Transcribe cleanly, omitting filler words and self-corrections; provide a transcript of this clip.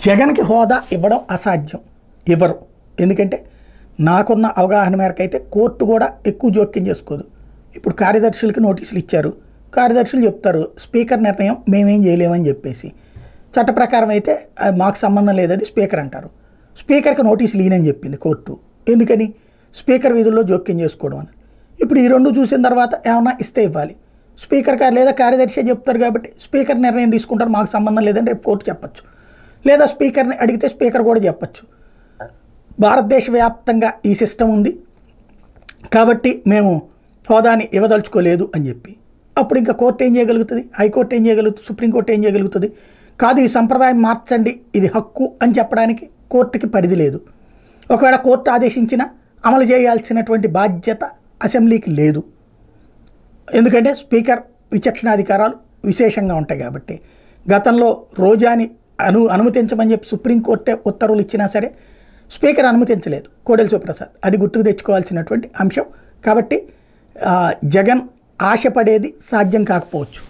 జగన్కి హోదా ఇవ్వడం అసాధ్యం, ఇవ్వరు. ఎందుకంటే నాకున్న అవగాహన మేరకు అయితే కోర్టు కూడా ఎక్కువ జోక్యం చేసుకోదు. ఇప్పుడు కార్యదర్శులకి నోటీసులు ఇచ్చారు, కార్యదర్శులు చెప్తారు స్పీకర్ నిర్ణయం మేమేం చేయలేమని చెప్పేసి. చట్ట ప్రకారం అయితే మాకు సంబంధం లేదని స్పీకర్ అంటారు. స్పీకర్కి నోటీసులు ఈయనని చెప్పింది కోర్టు. ఎందుకని? స్పీకర్ విధుల్లో జోక్యం చేసుకోవడం అని. ఇప్పుడు ఈ రెండు చూసిన తర్వాత ఏమన్నా ఇస్తే ఇవ్వాలి. స్పీకర్ లేదా కార్యదర్శి చెప్తారు కాబట్టి స్పీకర్ నిర్ణయం తీసుకుంటారు, మాకు సంబంధం లేదని రేపు కోర్టు చెప్పచ్చు. లేదా స్పీకర్ని అడిగితే స్పీకర్ కూడా చెప్పచ్చు భారతదేశ వ్యాప్తంగా ఈ సిస్టమ్ ఉంది కాబట్టి మేము హోదాని ఇవ్వదలుచుకోలేదు అని చెప్పి. అప్పుడు ఇంకా కోర్టు ఏం చేయగలుగుతుంది? హైకోర్టు ఏం చేయగలుగుతుంది? సుప్రీంకోర్టు ఏం చేయగలుగుతుంది? కాదు ఈ సంప్రదాయం మార్చండి, ఇది హక్కు అని చెప్పడానికి కోర్టుకి పరిధి లేదు. ఒకవేళ కోర్టు ఆదేశించినా అమలు చేయాల్సినటువంటి బాధ్యత అసెంబ్లీకి లేదు. ఎందుకంటే స్పీకర్ విచక్షణాధికారాలు విశేషంగా ఉంటాయి కాబట్టి. గతంలో రోజాని అనుమతించమని చెప్పి సుప్రీంకోర్టే ఉత్తర్వులు ఇచ్చినా సరే స్పీకర్ అనుమతించలేదు, కోడెల శివప్రసాద్. అది గుర్తుకు తెచ్చుకోవాల్సినటువంటి అంశం. కాబట్టి జగన్ ఆశపడేది సాధ్యం కాకపోవచ్చు.